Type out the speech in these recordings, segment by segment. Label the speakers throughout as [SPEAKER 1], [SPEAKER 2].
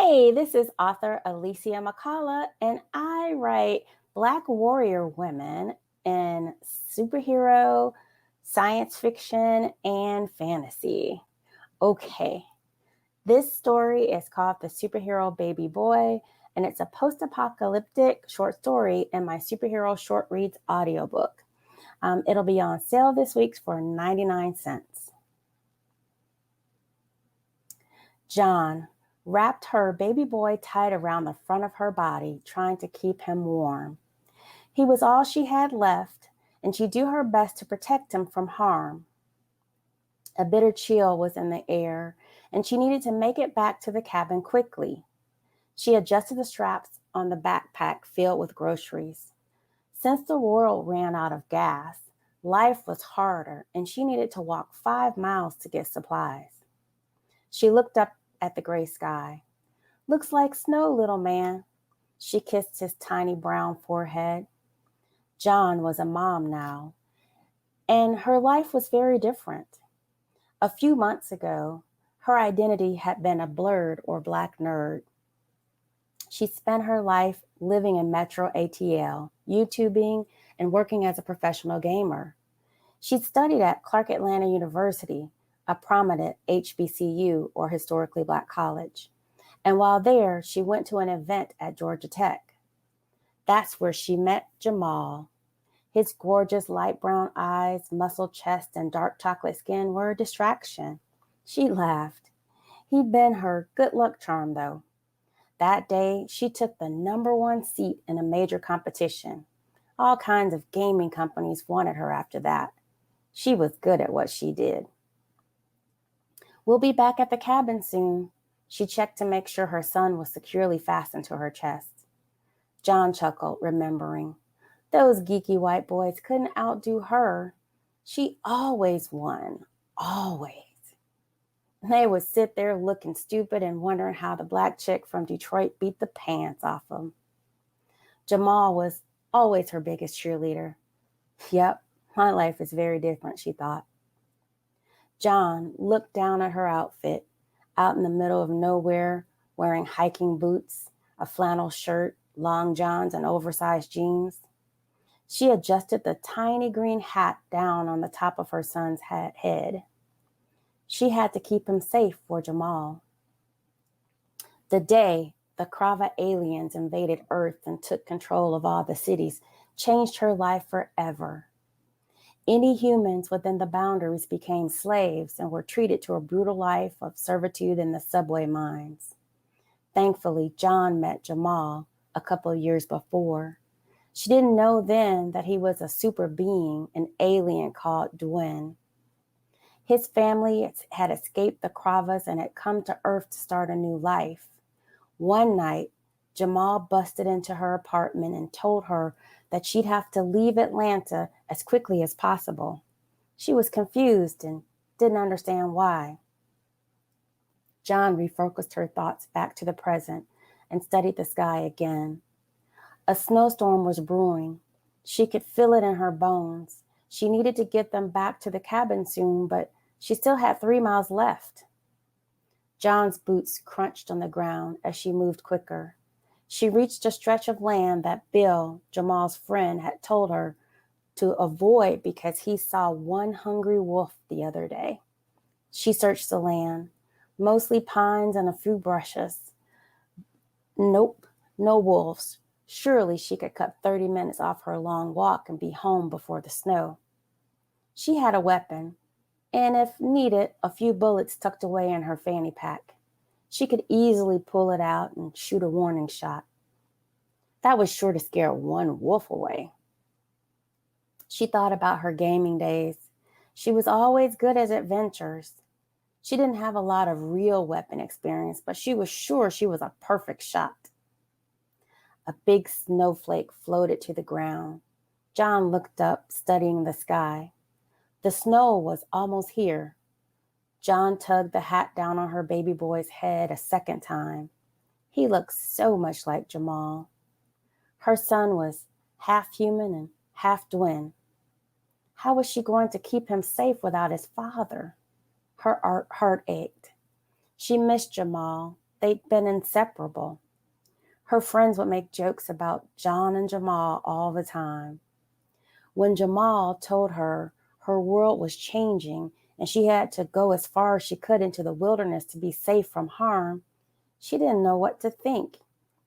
[SPEAKER 1] Hey, this is author Alicia McCullough, and I write Black warrior women in superhero, science fiction, and fantasy. Okay, this story is called The Superhero Baby Boy, and it's a post apocalyptic short story in my superhero short reads audiobook. It'll be on sale this week for 99 cents. John wrapped her baby boy tight around the front of her body, trying to keep him warm. He was all she had left, and she'd do her best to protect him from harm. A bitter chill was in the air, and she needed to make it back to the cabin quickly. She adjusted the straps on the backpack filled with groceries. Since the world ran out of gas, life was harder, and she needed to walk 5 miles to get supplies. She looked up at the gray sky. "Looks like snow, little man." She kissed his tiny brown forehead. John was a mom now, and her life was very different. A few months ago, her identity had been a blurred or black nerd. She spent her life living in Metro ATL, YouTubing, and working as a professional gamer. She'd studied at Clark Atlanta University, a prominent HBCU or historically black college. And while there, she went to an event at Georgia Tech. That's where she met Jamal. His gorgeous light brown eyes, muscled chest, and dark chocolate skin were a distraction. She laughed. He'd been her good luck charm, though. That day, she took the #1 seat in a major competition. All kinds of gaming companies wanted her after that. She was good at what she did. "We'll be back at the cabin soon." She checked to make sure her son was securely fastened to her chest. John chuckled, remembering. Those geeky white boys couldn't outdo her. She always won. Always. They would sit there looking stupid and wondering how the black chick from Detroit beat the pants off them. Jamal was always her biggest cheerleader. Yep, my life is very different, she thought. John looked down at her outfit, out in the middle of nowhere, wearing hiking boots, a flannel shirt, long johns, and oversized jeans. She adjusted the tiny green hat down on the top of her son's head. She had to keep him safe for Jamal. The day the Krava aliens invaded Earth and took control of all the cities changed her life forever. Any humans within the boundaries became slaves and were treated to a brutal life of servitude in the subway mines. Thankfully, John met Jamal a couple of years before. She didn't know then that he was a super being, an alien called Dwayne. His family had escaped the Kravas and had come to Earth to start a new life. One night, Jamal busted into her apartment and told her that she'd have to leave Atlanta as quickly as possible. She was confused and didn't understand why. John refocused her thoughts back to the present and studied the sky again. A snowstorm was brewing. She could feel it in her bones. She needed to get them back to the cabin soon, but she still had 3 miles left. John's boots crunched on the ground as she moved quicker. She reached a stretch of land that Bill, Jamal's friend, had told her to avoid because he saw one hungry wolf the other day. She searched the land, mostly pines and a few brushes. Nope, no wolves. Surely she could cut 30 minutes off her long walk and be home before the snow. She had a weapon, and if needed, a few bullets tucked away in her fanny pack. She could easily pull it out and shoot a warning shot. That was sure to scare one wolf away. She thought about her gaming days. She was always good at adventures. She didn't have a lot of real weapon experience, but she was sure she was a perfect shot. A big snowflake floated to the ground. John looked up, studying the sky. The snow was almost here. John tugged the hat down on her baby boy's head a second time. He looked so much like Jamal. Her son was half human and half Dwayne. How was she going to keep him safe without his father? Her heart ached. She missed Jamal. they'd been inseparable. Her friends would make jokes about John and Jamal all the time. When Jamal told her her world was changing and she had to go as far as she could into the wilderness to be safe from harm, she didn't know what to think.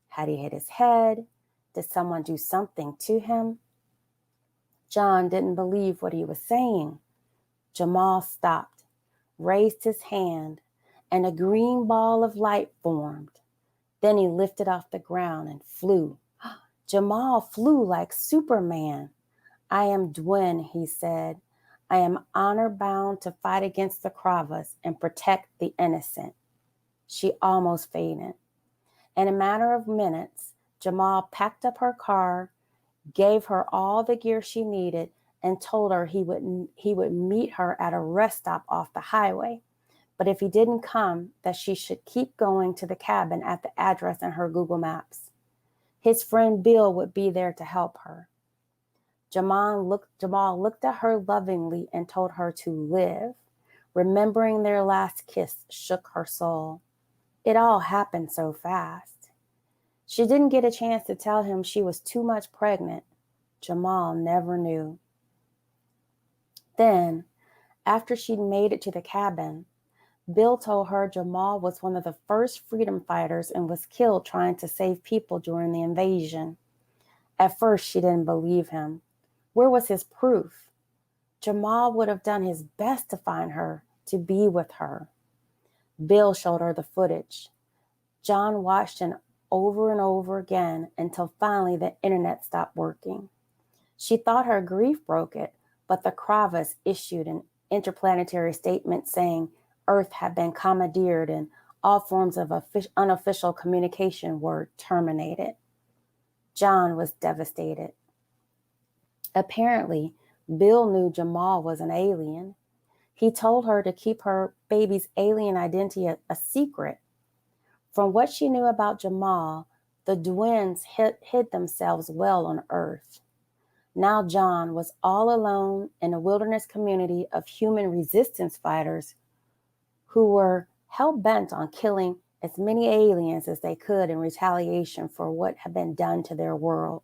[SPEAKER 1] Had he hit his head? Did someone do something to him? John didn't believe what he was saying. Jamal stopped, raised his hand, and a green ball of light formed. Then he lifted off the ground and flew. Jamal flew like Superman. I am Dwyn, he said. I am honor-bound to fight against the Kravas and protect the innocent. She almost fainted. In a matter of minutes, Jamal packed up her car, gave her all the gear she needed, and told her he would meet her at a rest stop off the highway. But if he didn't come, that she should keep going to the cabin at the address in her Google Maps. His friend Bill would be there to help her. Jamal looked at her lovingly and told her to live. Remembering their last kiss shook her soul. It all happened so fast. She didn't get a chance to tell him she was too much pregnant. Jamal never knew. Then, after she'd made it to the cabin, Bill told her Jamal was one of the first freedom fighters and was killed trying to save people during the invasion. At first, she didn't believe him. Where was his proof? Jamal would have done his best to find her, to be with her. Bill showed her the footage. John watched it over and over again until finally the internet stopped working. She thought her grief broke it, but the Kravas issued an interplanetary statement saying Earth had been commandeered and all forms of unofficial communication were terminated. John was devastated. Apparently, Bill knew Jamal was an alien. He told her to keep her baby's alien identity a secret. From what she knew about Jamal, the Dwyns hid themselves well on Earth. Now John was all alone in a wilderness community of human resistance fighters who were hell-bent on killing as many aliens as they could in retaliation for what had been done to their world.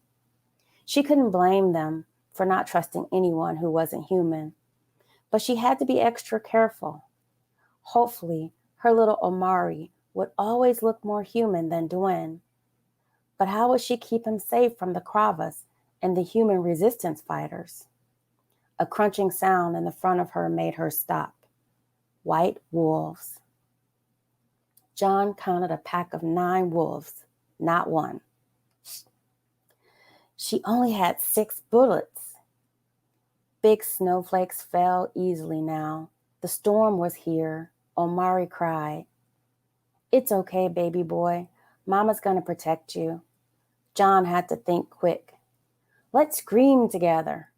[SPEAKER 1] She couldn't blame them for not trusting anyone who wasn't human, but she had to be extra careful. Hopefully, her little Omari would always look more human than Dwyn. But how would she keep him safe from the Kravas and the human resistance fighters? A crunching sound in the front of her made her stop. White wolves. John counted a pack of 9 wolves, not one. She only had 6 bullets. Big snowflakes fell easily now. The storm was here. Omari cried. It's okay, baby boy. Mama's gonna protect you. John had to think quick. Let's scream together.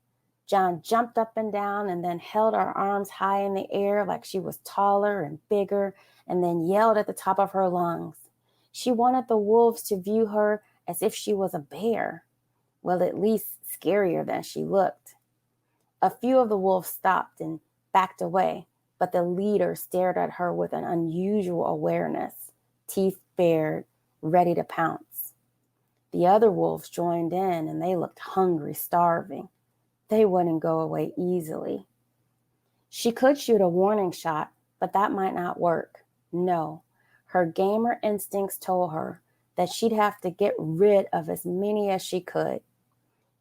[SPEAKER 1] John jumped up and down and then held her arms high in the air like she was taller and bigger, and then yelled at the top of her lungs. She wanted the wolves to view her as if she was a bear. Well, at least scarier than she looked. A few of the wolves stopped and backed away, but the leader stared at her with an unusual awareness, teeth bared, ready to pounce. The other wolves joined in and they looked hungry, starving. They wouldn't go away easily. She could shoot a warning shot, but that might not work. No, her gamer instincts told her that she'd have to get rid of as many as she could.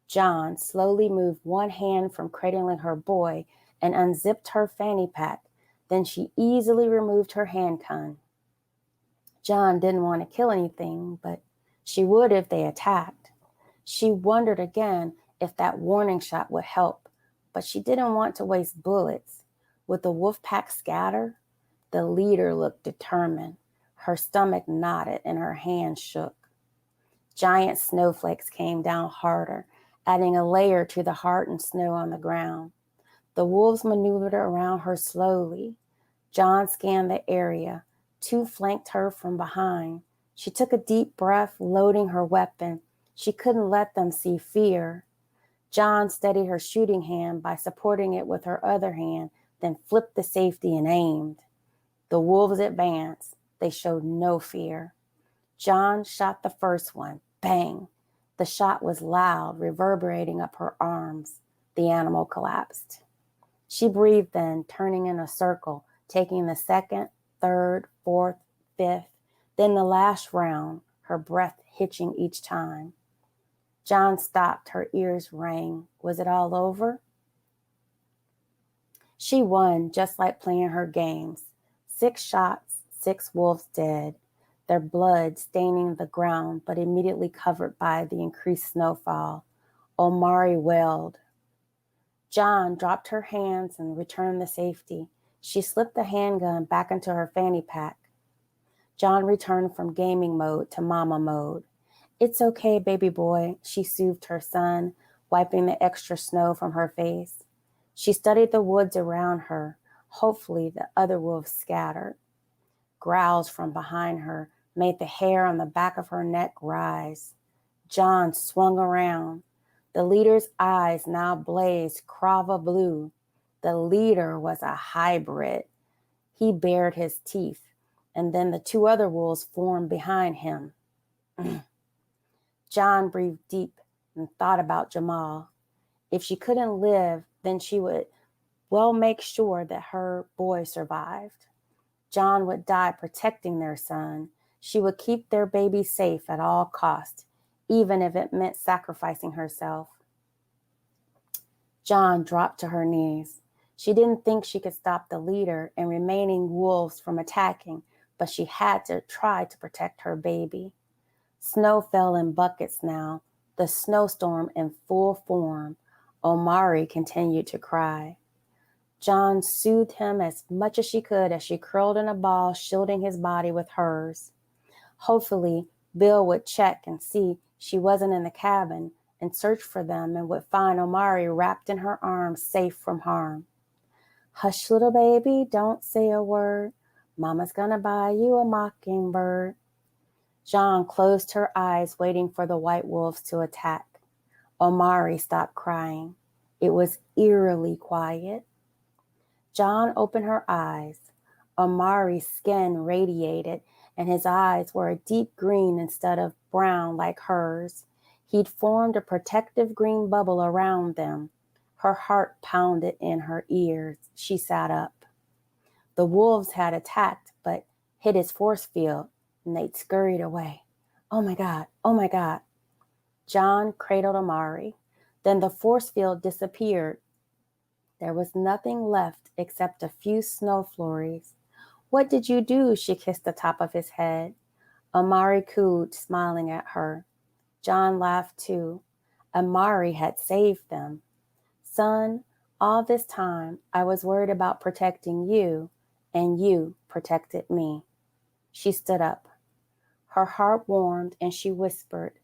[SPEAKER 1] John slowly moved one hand from cradling her boy and unzipped her fanny pack. Then she easily removed her handgun. John didn't want to kill anything, but she would if they attacked. She wondered again if that warning shot would help, but she didn't want to waste bullets. Would the wolf pack scatter? The leader looked determined. Her stomach knotted and her hands shook. Giant snowflakes came down harder, adding a layer to the hardened snow on the ground. The wolves maneuvered around her slowly. John scanned the area. 2 flanked her from behind. She took a deep breath, loading her weapon. She couldn't let them see fear. John steadied her shooting hand by supporting it with her other hand, then flipped the safety and aimed. The wolves advanced. They showed no fear. John shot the first one. Bang! The shot was loud, reverberating up her arms. The animal collapsed. She breathed then, turning in a circle, taking the second, third, fourth, fifth, then the last round, her breath hitching each time. John stopped. Her ears rang. Was it all over? She won, just like playing her games. 6 shots, 6 wolves dead, their blood staining the ground, but immediately covered by the increased snowfall. Omari wailed. John dropped her hands and returned the safety. She slipped the handgun back into her fanny pack. John returned from gaming mode to mama mode. It's okay, baby boy, she soothed her son, wiping the extra snow from her face. She studied the woods around her. Hopefully the other wolves scattered. Growls from behind her made the hair on the back of her neck rise. John swung around. The leader's eyes now blazed crava blue. The leader was a hybrid. He bared his teeth, and then the 2 other wolves formed behind him. John breathed deep and thought about Jamal. If she couldn't live, then she would make sure that her boy survived. John would die protecting their son. She would keep their baby safe at all costs, even if it meant sacrificing herself. John dropped to her knees. She didn't think she could stop the leader and remaining wolves from attacking, but she had to try to protect her baby. Snow fell in buckets now, the snowstorm in full form. Omari continued to cry. John soothed him as much as she could as she curled in a ball, shielding his body with hers. Hopefully, Bill would check and see she wasn't in the cabin and search for them and would find Omari wrapped in her arms, safe from harm. Hush, little baby, don't say a word. Mama's gonna buy you a mockingbird. John closed her eyes, waiting for the white wolves to attack. Omari stopped crying. It was eerily quiet. John opened her eyes. Omari's skin radiated, and his eyes were a deep green instead of brown like hers. He'd formed a protective green bubble around them. Her heart pounded in her ears. She sat up. The wolves had attacked, but hit his force field, and they'd scurried away. Oh my God, oh my God. John cradled Omari. Then the force field disappeared. There was nothing left except a few snow flurries. What did you do? She kissed the top of his head. Omari cooed, smiling at her. John laughed too. Omari had saved them. Son, all this time I was worried about protecting you, and you protected me. She stood up. Her heart warmed, and she whispered,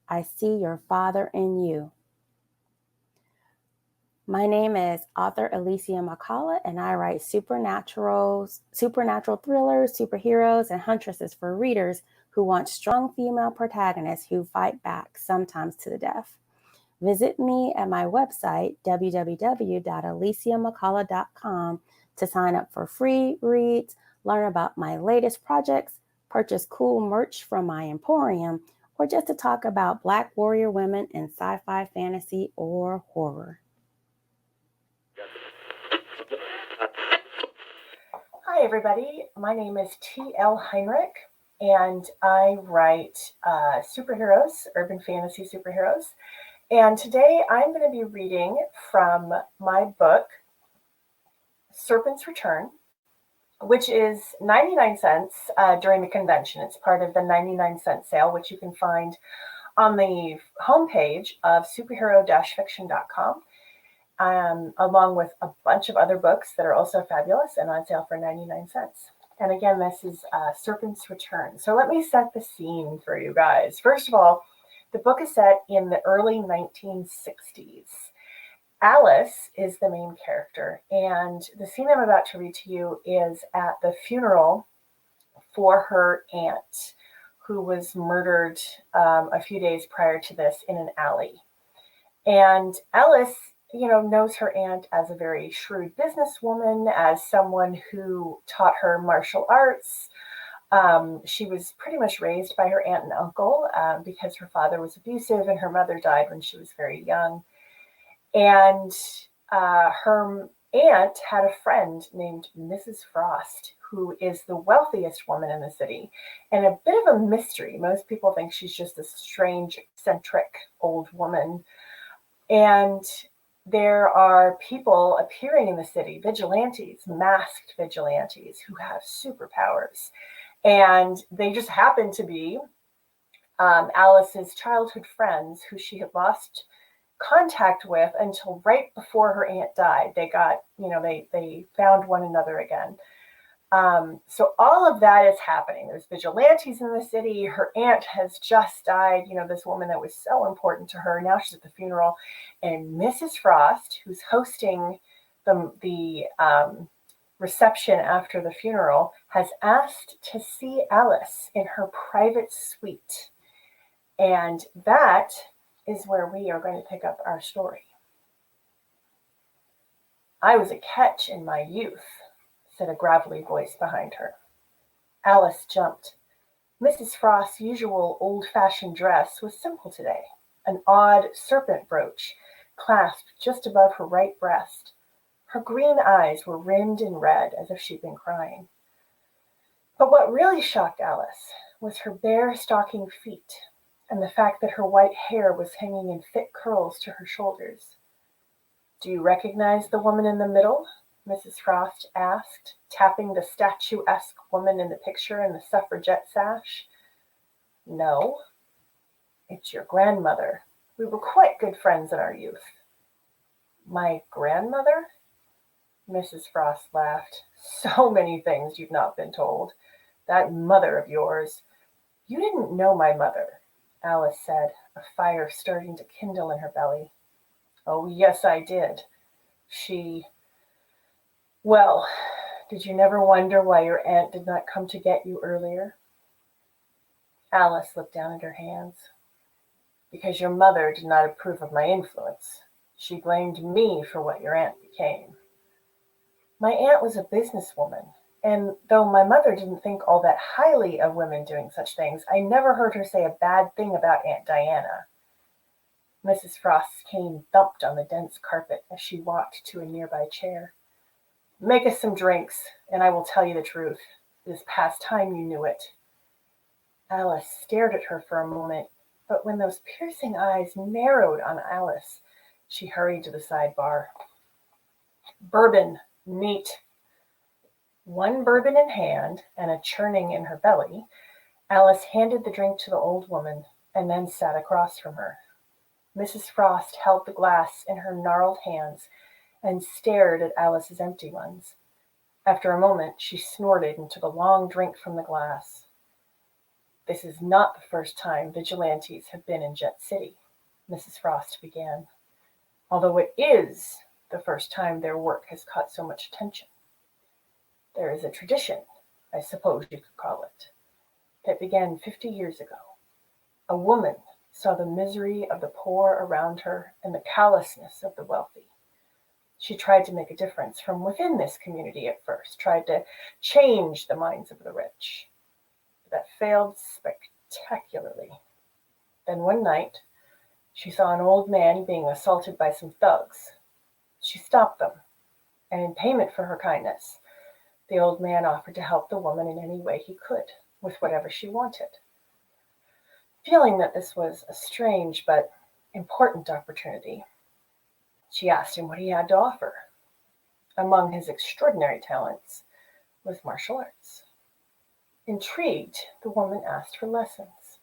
[SPEAKER 1] I see your father in you. My name is author Alicia McCullough, and I write supernatural thrillers, superheroes, and huntresses for readers who want strong female protagonists who fight back, sometimes to the death. Visit me at my website, www.aliciamccullough.com, to sign up for free reads, learn about my latest projects, purchase cool merch from my emporium, or just to talk about Black warrior women in sci-fi, fantasy, or horror.
[SPEAKER 2] Hi, everybody. My name is T.L. Heinrich, and I write superheroes, urban fantasy superheroes. And today I'm going to be reading from my book, Serpent's Return, which is 99 cents during the convention. It's part of the 99-cent sale, which you can find on the homepage of superhero-fiction.com. Along with a bunch of other books that are also fabulous and on sale for 99 cents. And again, this is Serpent's Return. So let me set the scene for you guys. First of all, the book is set in the early 1960s. Alice is the main character, and the scene I'm about to read to you is at the funeral for her aunt, who was murdered a few days prior to this in an alley. And Alice knows her aunt as a very shrewd businesswoman, as someone who taught her martial arts, She was pretty much raised by her aunt and uncle because her father was abusive and her mother died when she was very young. And her aunt had a friend named Mrs. Frost, who is the wealthiest woman in the city and a bit of a mystery. Most people think she's just a strange, eccentric old woman. And there are people appearing in the city, vigilantes, masked vigilantes who have superpowers. And they just happen to be Alice's childhood friends who she had lost contact with until right before her aunt died. They found one another again. So all of that is happening. There's vigilantes in the city. Her aunt has just died. This woman that was so important to her. Now she's at the funeral. And Mrs. Frost, who's hosting the reception after the funeral, has asked to see Alice in her private suite. And that is where we are going to pick up our story. "I was a catch in my youth," said a gravelly voice behind her. Alice jumped. Mrs. Frost's usual old-fashioned dress was simple today, an odd serpent brooch clasped just above her right breast. Her green eyes were rimmed in red as if she'd been crying. But what really shocked Alice was her bare stocking feet and the fact that her white hair was hanging in thick curls to her shoulders. "Do you recognize the woman in the middle?" Mrs. Frost asked, tapping the statuesque woman in the picture in the suffragette sash. "No." "It's your grandmother. We were quite good friends in our youth." "My grandmother?" Mrs. Frost laughed. "So many things you've not been told. That mother of yours." "You didn't know my mother," Alice said, a fire starting to kindle in her belly. "Oh, yes, I did. Well, did you never wonder why your aunt did not come to get you earlier?" Alice looked down at her hands. "Because your mother did not approve of my influence. She blamed me for what your aunt became." "My aunt was a businesswoman, and though my mother didn't think all that highly of women doing such things, I never heard her say a bad thing about Aunt Diana." Mrs. Frost's cane thumped on the dense carpet as she walked to a nearby chair. "Make us some drinks, and I will tell you the truth. It is past time you knew it." Alice stared at her for a moment, but when those piercing eyes narrowed on Alice, she hurried to the sidebar. "Bourbon, neat." One bourbon in hand and a churning in her belly, Alice handed the drink to the old woman and then sat across from her. Mrs. Frost held the glass in her gnarled hands and stared at Alice's empty ones. After a moment, she snorted and took a long drink from the glass. "This is not the first time vigilantes have been in Jet City," Mrs. Frost began, "although it is the first time their work has caught so much attention. There is a tradition, I suppose you could call it, that began 50 years ago. A woman saw the misery of the poor around her and the callousness of the wealthy. She tried to make a difference from within this community at first, tried to change the minds of the rich. But that failed spectacularly. Then one night, she saw an old man being assaulted by some thugs. She stopped them, and in payment for her kindness, the old man offered to help the woman in any way he could, with whatever she wanted. Feeling that this was a strange but important opportunity, she asked him what he had to offer. Among his extraordinary talents was martial arts. Intrigued, the woman asked for lessons.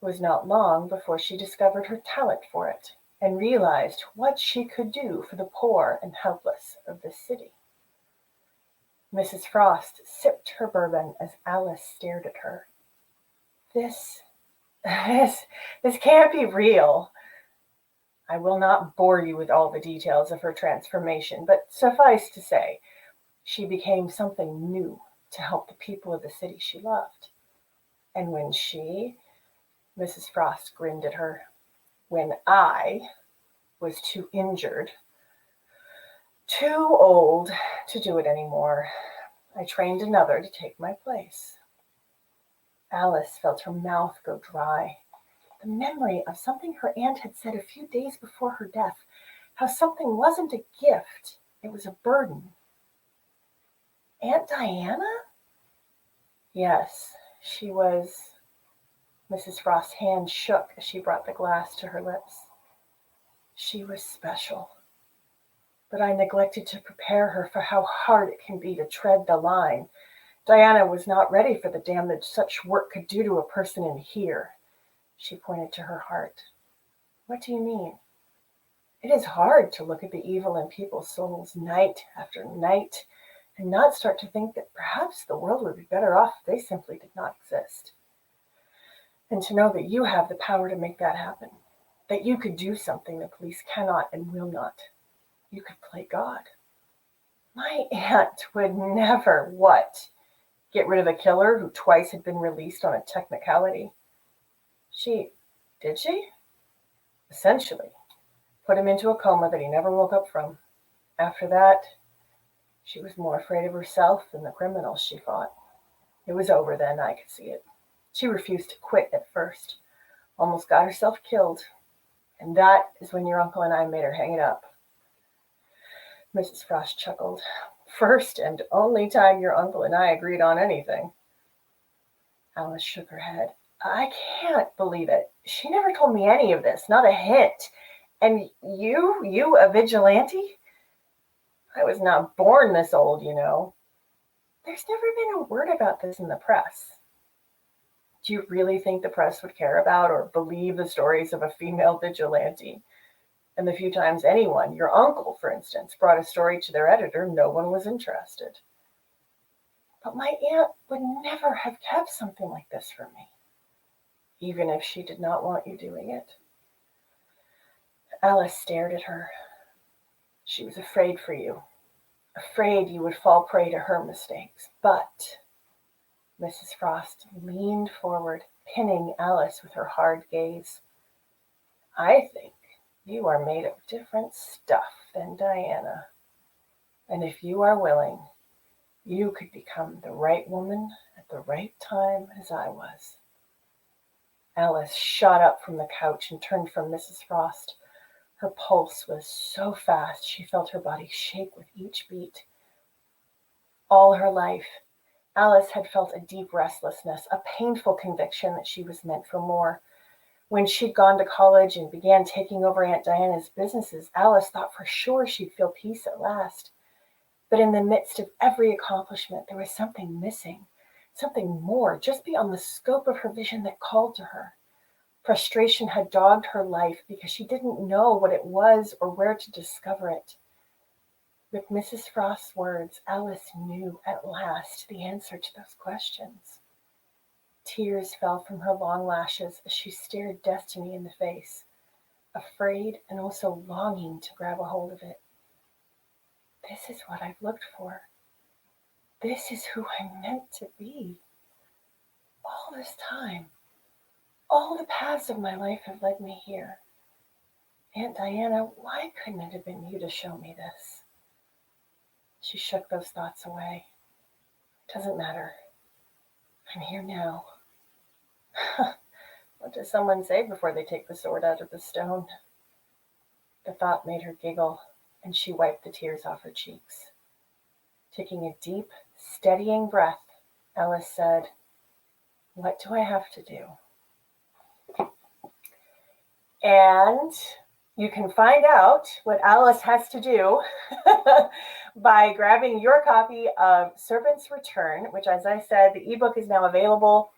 [SPEAKER 2] It was not long before she discovered her talent for it and realized what she could do for the poor and helpless of this city. Mrs. Frost sipped her bourbon as Alice stared at her. This can't be real." I will not bore you with all the details of her transformation, but suffice to say, she became something new to help the people of the city she loved. And Mrs. Frost grinned at her, "when I was too injured, too old to do it anymore, I trained another to take my place. Alice felt her mouth go dry. The memory of something her aunt had said a few days before her death, how something wasn't a gift, it was a burden. Aunt Diana? Yes, she was. Mrs. Frost's hand shook as she brought the glass to her lips. She was special. But I neglected to prepare her for how hard it can be to tread the line. Diana was not ready for the damage such work could do to a person in here. She pointed to her heart. What do you mean? It is hard to look at the evil in people's souls night after night and not start to think that perhaps the world would be better off if they simply did not exist. And to know that you have the power to make that happen, that you could do something the police cannot and will not. You could play God. My aunt would never, what? Get rid of a killer who twice had been released on a technicality. Did she? Essentially. Put him into a coma that he never woke up from. After that, she was more afraid of herself than the criminals she fought. It was over then, I could see it. She refused to quit at first. Almost got herself killed. And that is when your uncle and I made her hang it up. Mrs. Frost chuckled. First and only time your uncle and I agreed on anything. Alice shook her head. I can't believe it. She never told me any of this, not a hint. And you a vigilante? I was not born this old, you know. There's never been a word about this in the press. Do you really think the press would care about or believe the stories of a female vigilante? And the few times anyone, your uncle, for instance, brought a story to their editor, no one was interested. But my aunt would never have kept something like this from me, even if she did not want you doing it. Alice stared at her. She was afraid for you, afraid you would fall prey to her mistakes. But Mrs. Frost leaned forward, pinning Alice with her hard gaze. I think you are made of different stuff than Diana. And if you are willing, you could become the right woman at the right time as I was. Alice shot up from the couch and turned from Mrs. Frost. Her pulse was so fast she felt her body shake with each beat. All her life, Alice had felt a deep restlessness, a painful conviction that she was meant for more. When she'd gone to college and began taking over Aunt Diana's businesses, Alice thought for sure she'd feel peace at last. But in the midst of every accomplishment, there was something missing, something more, just beyond the scope of her vision that called to her. Frustration had dogged her life because she didn't know what it was or where to discover it. With Mrs. Frost's words, Alice knew at last the answer to those questions. Tears fell from her long lashes as she stared destiny in the face, afraid and also longing to grab a hold of it. This is what I've looked for. This is who I'm meant to be. All this time, all the paths of my life have led me here. Aunt Diana, why couldn't it have been you to show me this? She shook those thoughts away. Doesn't matter. I'm here now. What does someone say before they take the sword out of the stone? The thought made her giggle, and she wiped the tears off her cheeks. Taking a deep, steadying breath, Alice said, What do I have to do? And you can find out what Alice has to do by grabbing your copy of Serpent's Return, which, as I said, the ebook is now available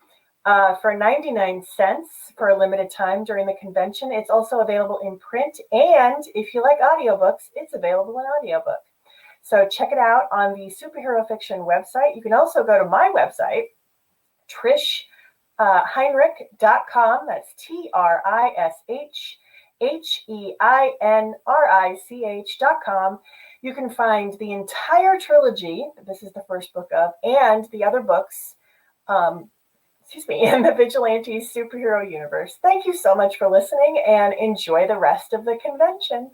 [SPEAKER 2] for 99 cents for a limited time during the convention. It's also available in print, and if you like audiobooks, it's available in audiobook. So check it out on the Superhero Fiction website. You can also go to my website, TrishHeinrich.com. That's TrishHeinrich.com. You can find the entire trilogy, this is the first book of, and the other books, in the Vigilante superhero universe. Thank you so much for listening, and enjoy the rest of the convention.